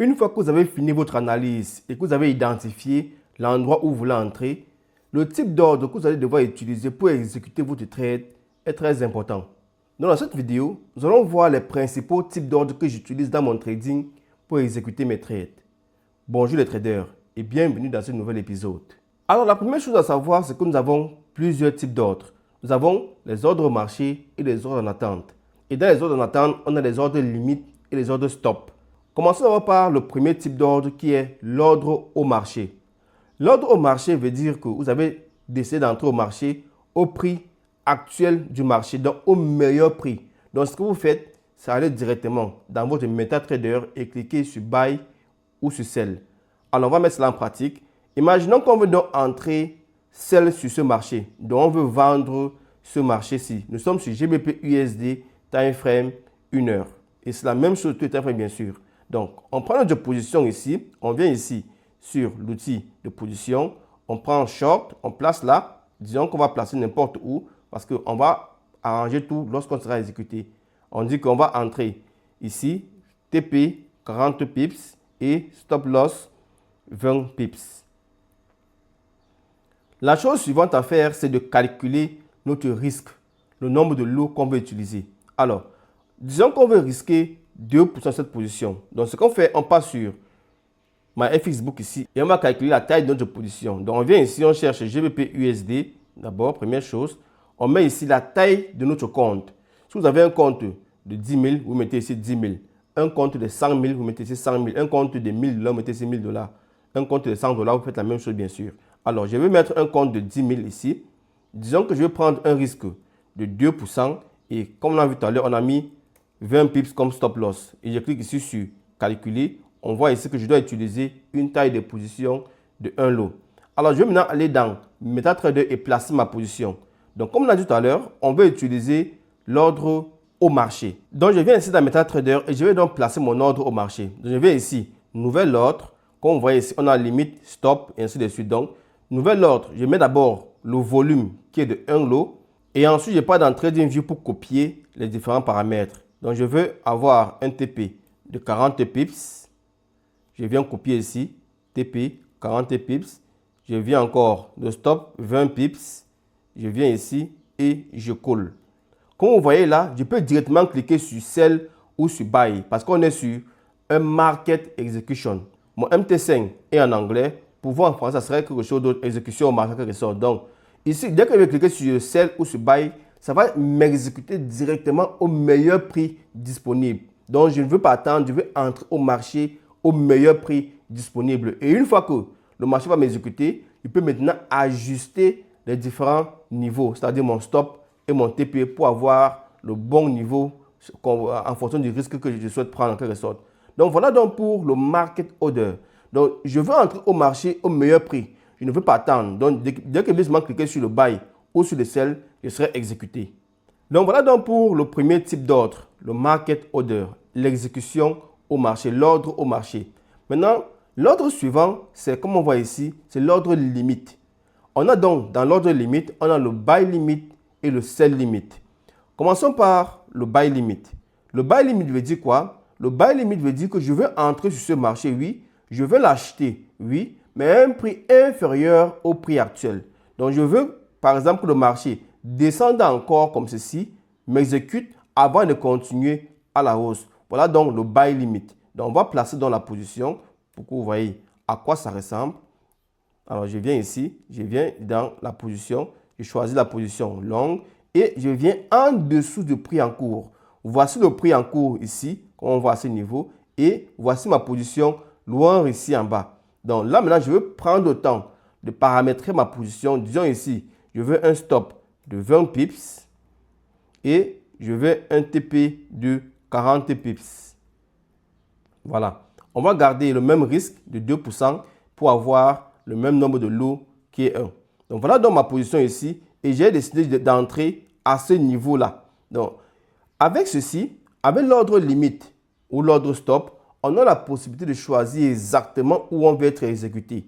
Une fois que vous avez fini votre analyse et que vous avez identifié l'endroit où vous voulez entrer, le type d'ordre que vous allez devoir utiliser pour exécuter votre trade est très important. Donc dans cette vidéo, nous allons voir les principaux types d'ordres que j'utilise dans mon trading pour exécuter mes trades. Bonjour les traders et bienvenue dans ce nouvel épisode. Alors la première chose à savoir, c'est que nous avons plusieurs types d'ordres. Nous avons les ordres au marché et les ordres en attente. Et dans les ordres en attente, on a les ordres limites et les ordres stop. Commençons d'abord par le premier type d'ordre qui est l'ordre au marché. L'ordre au marché veut dire que vous avez décidé d'entrer au marché au prix actuel du marché, donc au meilleur prix. Donc ce que vous faites, c'est aller directement dans votre MetaTrader et cliquer sur Buy ou sur Sell. Alors on va mettre cela en pratique. Imaginons qu'on veut donc entrer Sell sur ce marché. Donc on veut vendre ce marché-ci. Nous sommes sur GBP USD, time frame 1 heure. Et c'est la même chose tout time frame bien sûr. Donc on prend notre position ici, on vient ici sur l'outil de position, on prend un short, on place là, disons qu'on va placer n'importe où parce qu'on va arranger tout lorsqu'on sera exécuté. On dit qu'on va entrer ici, TP 40 pips et stop loss 20 pips. La chose suivante à faire, c'est de calculer notre risque, le nombre de lots qu'on veut utiliser. Alors, disons qu'on veut risquer 2% de cette position. Donc, ce qu'on fait, on passe sur MyFXBook ici et on va calculer la taille de notre position. Donc, on vient ici, on cherche GBP USD. D'abord, première chose, on met ici la taille de notre compte. Si vous avez un compte de 10 000, vous mettez ici 10 000. Un compte de 100 000, vous mettez ici 100 000. Un compte de 1000 $, vous mettez ici 1000 $. Un compte de 100 $, vous faites la même chose, bien sûr. Alors, je vais mettre un compte de 10 000 ici. Disons que je vais prendre un risque de 2%. Et comme on l'a vu tout à l'heure, on a mis 20 pips comme stop loss. Et je clique ici sur calculer. On voit ici que je dois utiliser une taille de position de 1 lot. Alors, je vais maintenant aller dans MetaTrader et placer ma position. Donc, comme on a dit tout à l'heure, on va utiliser l'ordre au marché. Donc, je viens ici dans MetaTrader et je vais donc placer mon ordre au marché. Donc, je viens ici, nouvel ordre. Comme vous voyez ici, on a limite, stop et ainsi de suite. Donc, nouvel ordre, je mets d'abord le volume qui est de 1 lot. Et ensuite, je pars dans TradingView pour copier les différents paramètres. Donc, je veux avoir un TP de 40 pips. Je viens copier ici, TP 40 pips. Je viens encore de stop 20 pips. Je viens ici et je colle. Comme vous voyez là, je peux directement cliquer sur Sell ou sur Buy parce qu'on est sur un Market Execution. Mon MT5 est en anglais. Pour vous en français, ça serait quelque chose d'autre, exécution au marché quelque chose. Donc, ici, dès que je vais cliquer sur Sell ou sur Buy, ça va m'exécuter directement au meilleur prix disponible. Donc, je ne veux pas attendre, je veux entrer au marché au meilleur prix disponible. Et une fois que le marché va m'exécuter, je peux maintenant ajuster les différents niveaux, c'est-à-dire mon stop et mon TP pour avoir le bon niveau en fonction du risque que je souhaite prendre en quelque sorte. Donc, voilà donc pour le market order. Donc, je veux entrer au marché au meilleur prix. Je ne veux pas attendre. Donc, dès que je vais cliquer sur le buy ou sur le sell, je serai exécuté. Donc, voilà donc pour le premier type d'ordre, le market order, l'exécution au marché, l'ordre au marché. Maintenant, l'ordre suivant, c'est comme on voit ici, c'est l'ordre limite. On a donc dans l'ordre limite, on a le buy limit et le sell limit. Commençons par le buy limit. Le buy limit veut dire quoi? Le buy limit veut dire que je veux entrer sur ce marché, oui. Je veux l'acheter, oui, mais à un prix inférieur au prix actuel. Donc, je veux, par exemple, que le marché descende encore comme ceci, m'exécute avant de continuer à la hausse. Voilà donc le buy limit. Donc, on va placer dans la position pour que vous voyez à quoi ça ressemble. Alors, je viens ici, je viens dans la position, je choisis la position longue et je viens en dessous du prix en cours. Voici le prix en cours ici, comme on voit à ce niveau, et voici ma position loin ici en bas. Donc là, maintenant, je veux prendre le temps de paramétrer ma position. Disons ici, je veux un stop de 20 pips et je veux un TP de 40 pips. Voilà. On va garder le même risque de 2% pour avoir le même nombre de lots qui est 1. Donc voilà donc ma position ici et j'ai décidé d'entrer à ce niveau-là. Donc avec ceci, avec l'ordre limite ou l'ordre stop, on a la possibilité de choisir exactement où on veut être exécuté.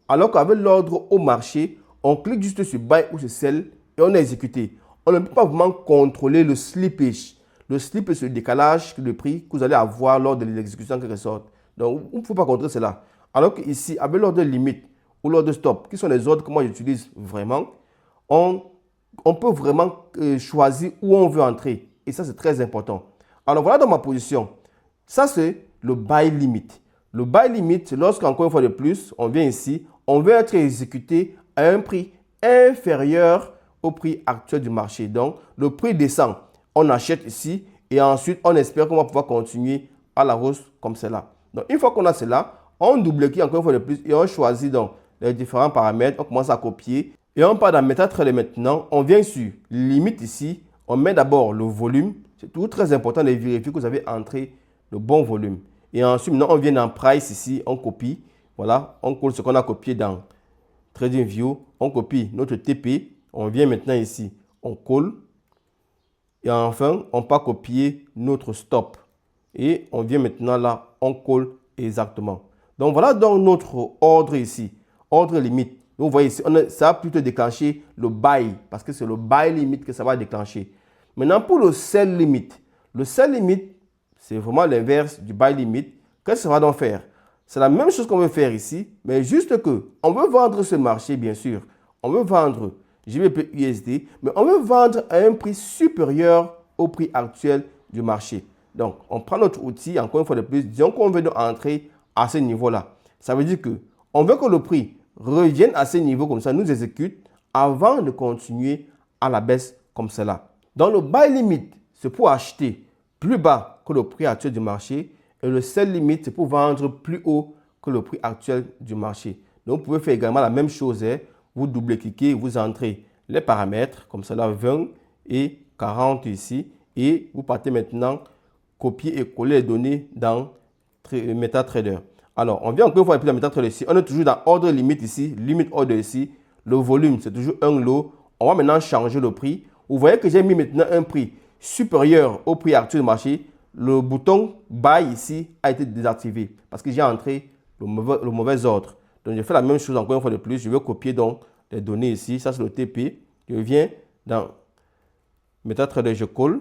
Alors qu'avec l'ordre au marché, on clique juste sur Buy ou sur Sell et on est exécuté. On ne peut pas vraiment contrôler le slippage. Le slippage, c'est le décalage de prix que vous allez avoir lors de l'exécution en quelque sorte. Donc, on ne peut pas contrôler cela. Alors qu'ici, avec l'ordre limite ou l'ordre stop, qui sont les ordres que moi j'utilise vraiment, on peut vraiment choisir où on veut entrer. Et ça, c'est très important. Alors, voilà dans ma position. Ça, c'est le buy limit. Le buy limit, c'est lorsqu'encore une fois de plus, on vient ici, on veut être exécuté à un prix inférieur au prix actuel du marché. Donc, le prix descend. On achète ici et ensuite, on espère qu'on va pouvoir continuer à la hausse comme cela. Donc, une fois qu'on a cela, on double-clique encore une fois de plus et on choisit donc les différents paramètres. On commence à copier et on part dans MetaTrader maintenant. On vient sur limite ici. On met d'abord le volume. C'est toujours très important de vérifier que vous avez entré le bon volume. Et ensuite, maintenant, on vient dans Price ici. On copie. Voilà, on colle ce qu'on a copié dans TradingView. On copie notre TP. On vient maintenant ici. On colle. Et enfin, on peut copier notre stop. Et on vient maintenant là, on colle exactement. Donc voilà donc notre ordre ici. Ordre limite. Donc vous voyez ici, ça va plutôt déclencher le buy. Parce que c'est le buy limite que ça va déclencher. Maintenant pour le sell limite. Le sell limite, c'est vraiment l'inverse du buy limite. Qu'est-ce que ça va donc faire? C'est la même chose qu'on veut faire ici. Mais juste que on veut vendre ce marché bien sûr. On veut vendre GBP USD, mais on veut vendre à un prix supérieur au prix actuel du marché. Donc, on prend notre outil, encore une fois de plus, disons qu'on veut entrer à ce niveau-là. Ça veut dire qu'on veut que le prix revienne à ce niveau comme ça, nous exécute, avant de continuer à la baisse comme cela. Dans le buy limit, c'est pour acheter plus bas que le prix actuel du marché, et le sell limit, c'est pour vendre plus haut que le prix actuel du marché. Donc, vous pouvez faire également la même chose, hein. Vous double-cliquez, vous entrez les paramètres, comme cela 20 et 40 ici. Et vous partez maintenant copier et coller les données dans MetaTrader. Alors, on vient encore une fois dans MetaTrader ici. On est toujours dans ordre limite ici, limit order ici. Le volume, c'est toujours un lot. On va maintenant changer le prix. Vous voyez que j'ai mis maintenant un prix supérieur au prix actuel du marché. Le bouton Buy ici a été désactivé parce que j'ai entré le mauvais ordre. Donc, je fais la même chose encore une fois de plus. Je vais copier donc les données ici. Ça, c'est le TP. Je viens dans MetaTrader, je colle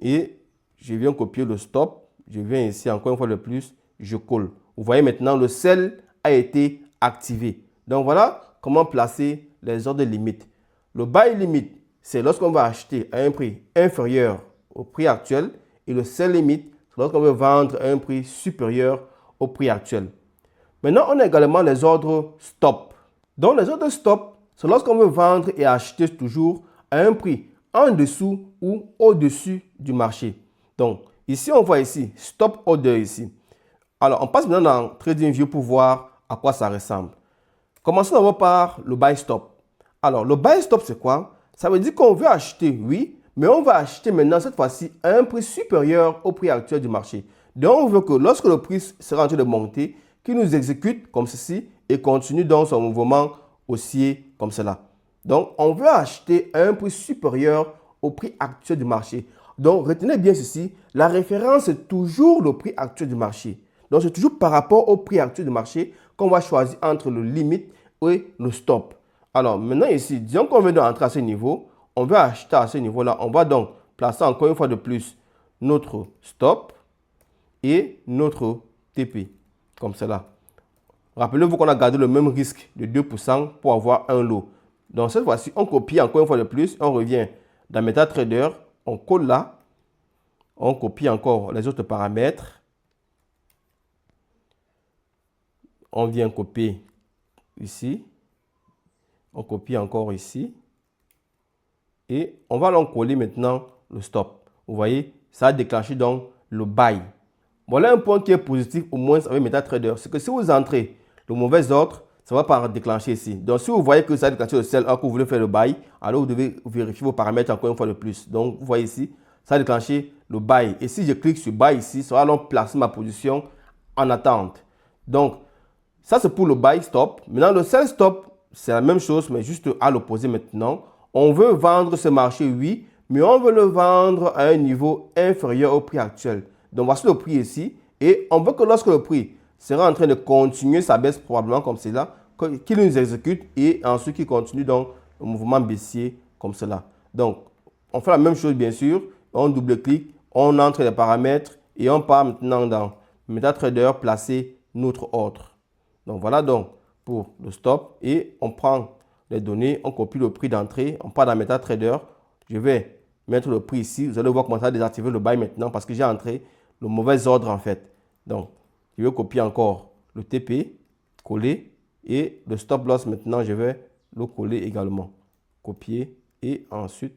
et je viens copier le stop. Je viens ici encore une fois de plus, je colle. Vous voyez maintenant, le sell a été activé. Donc, voilà comment placer les ordres limites. Le buy limit, c'est lorsqu'on va acheter à un prix inférieur au prix actuel. Et le sell limit, c'est lorsqu'on veut vendre à un prix supérieur au prix actuel. Maintenant, on a également les ordres stop. Donc, les ordres stop, c'est lorsqu'on veut vendre et acheter toujours à un prix en dessous ou au-dessus du marché. Donc, ici, on voit ici, stop order ici. Alors, on passe maintenant dans TradingView pour voir à quoi ça ressemble. Commençons d'abord par le buy stop. Alors, le buy stop, c'est quoi? Ça veut dire qu'on veut acheter, oui, mais on va acheter maintenant, cette fois-ci, à un prix supérieur au prix actuel du marché. Donc, on veut que lorsque le prix sera en train de monter, qu'il nous exécute comme ceci et continue dans son mouvement haussier comme cela. Donc, on veut acheter à un prix supérieur au prix actuel du marché. Donc, retenez bien ceci, la référence est toujours le prix actuel du marché. Donc, c'est toujours par rapport au prix actuel du marché qu'on va choisir entre le limite et le stop. Alors, maintenant ici, disons qu'on veut entrer à ce niveau, on veut acheter à ce niveau-là. On va donc placer encore une fois de plus notre stop et notre TP. Comme cela. Rappelez-vous qu'on a gardé le même risque de 2% pour avoir un lot. Donc cette fois-ci, on copie encore une fois de plus. On revient dans MetaTrader. On colle là. On copie encore les autres paramètres. On vient copier ici. On copie encore ici. Et on va donc coller maintenant le stop. Vous voyez, ça a déclenché donc le buy. Voilà un point qui est positif au moins avec MetaTrader. C'est que si vous entrez le mauvais ordre, ça ne va pas déclencher ici. Donc si vous voyez que ça a déclenché le sell, que vous voulez faire le buy, alors vous devez vérifier vos paramètres encore une fois de plus. Donc vous voyez ici, ça a déclenché le buy. Et si je clique sur buy ici, ça va donc placer ma position en attente. Donc ça c'est pour le buy stop. Maintenant le sell stop, c'est la même chose mais juste à l'opposé maintenant. On veut vendre ce marché, oui, mais on veut le vendre à un niveau inférieur au prix actuel. Donc, voici le prix ici. Et on veut que lorsque le prix sera en train de continuer sa baisse, probablement comme cela, qu'il nous exécute et ensuite qu'il continue dans le mouvement baissier comme cela. Donc, on fait la même chose, bien sûr. On double-clique, on entre les paramètres et on part maintenant dans MetaTrader placer notre ordre. Donc voilà donc pour le stop et on prend les données, on copie le prix d'entrée, on part dans MetaTrader. Je vais mettre le prix ici. Vous allez voir comment ça va désactiver le buy maintenant parce que j'ai entré le mauvais ordre en fait. Donc, je vais copier encore le TP, coller et le stop loss maintenant, je vais le coller également. Copier et ensuite,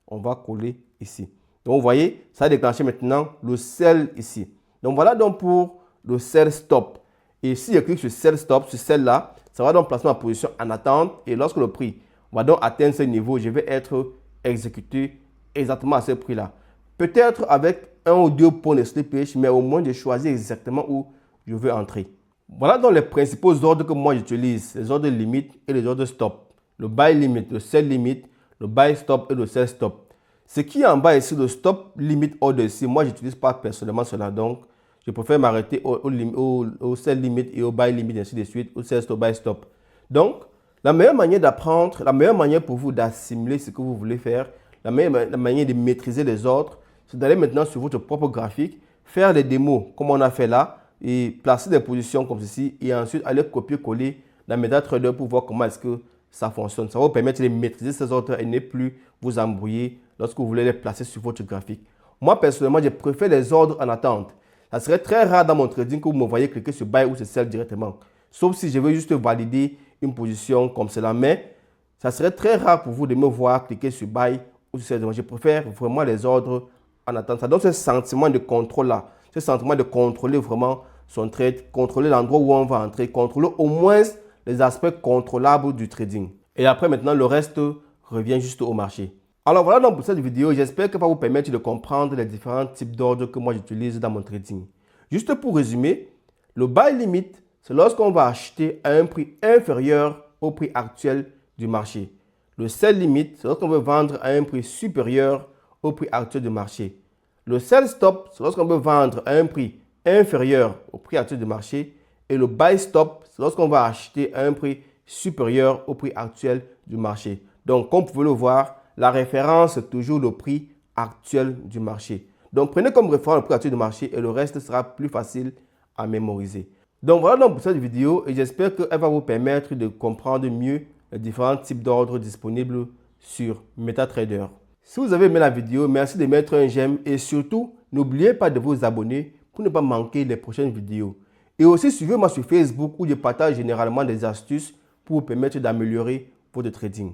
on va coller ici. Donc, vous voyez, ça a déclenché maintenant le sell ici. Donc, voilà donc pour le sell stop. Et si je clique sur sell stop, sur celle-là, ça va donc placer ma position en attente. Et lorsque le prix va donc atteindre ce niveau, je vais être exécuté exactement à ce prix-là. Peut-être avec un ou deux points de slippage, mais au moins de choisir exactement où je veux entrer. Voilà donc les principaux ordres que moi j'utilise, les ordres limite et les ordres stop. Le buy limit, le sell limit, le buy stop et le sell stop. Ce qui est en bas ici, le stop limit order ici, moi j'utilise pas personnellement cela, donc je préfère m'arrêter au sell limit et au buy limit ainsi de suite, au sell stop, buy stop. Donc, la meilleure manière d'apprendre, la meilleure manière pour vous d'assimiler ce que vous voulez faire, la meilleure manière de maîtriser les ordres, c'est d'aller maintenant sur votre propre graphique, faire des démos comme on a fait là, et placer des positions comme ceci, et ensuite aller copier-coller dans MetaTrader pour voir comment est-ce que ça fonctionne. Ça va vous permettre de maîtriser ces ordres et ne plus vous embrouiller lorsque vous voulez les placer sur votre graphique. Moi, personnellement, je préfère les ordres en attente. Ça serait très rare dans mon trading que vous me voyez cliquer sur buy ou sur sell directement. Sauf si je veux juste valider une position comme cela. Mais ça serait très rare pour vous de me voir cliquer sur buy ou sur sell. Je préfère vraiment les ordres en attente. Ça donne ce sentiment de contrôle-là. Ce sentiment de contrôler vraiment son trade, contrôler l'endroit où on va entrer, contrôler au moins les aspects contrôlables du trading. Et après, maintenant, le reste revient juste au marché. Alors voilà donc pour cette vidéo, j'espère qu'elle va vous permettre de comprendre les différents types d'ordres que moi j'utilise dans mon trading. Juste pour résumer, le buy limit, c'est lorsqu'on va acheter à un prix inférieur au prix actuel du marché. Le sell limit, c'est lorsqu'on veut vendre à un prix supérieur au prix actuel du marché. Le sell stop, c'est lorsqu'on veut vendre à un prix inférieur au prix actuel du marché. Et le buy stop, c'est lorsqu'on va acheter à un prix supérieur au prix actuel du marché. Donc, comme vous pouvez le voir, la référence est toujours le prix actuel du marché. Donc, prenez comme référence le prix actuel du marché et le reste sera plus facile à mémoriser. Donc, voilà donc pour cette vidéo et j'espère qu'elle va vous permettre de comprendre mieux les différents types d'ordres disponibles sur MetaTrader. Si vous avez aimé la vidéo, merci de mettre un j'aime et surtout, n'oubliez pas de vous abonner pour ne pas manquer les prochaines vidéos. Et aussi, suivez-moi sur Facebook où je partage généralement des astuces pour vous permettre d'améliorer votre trading.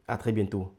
À très bientôt.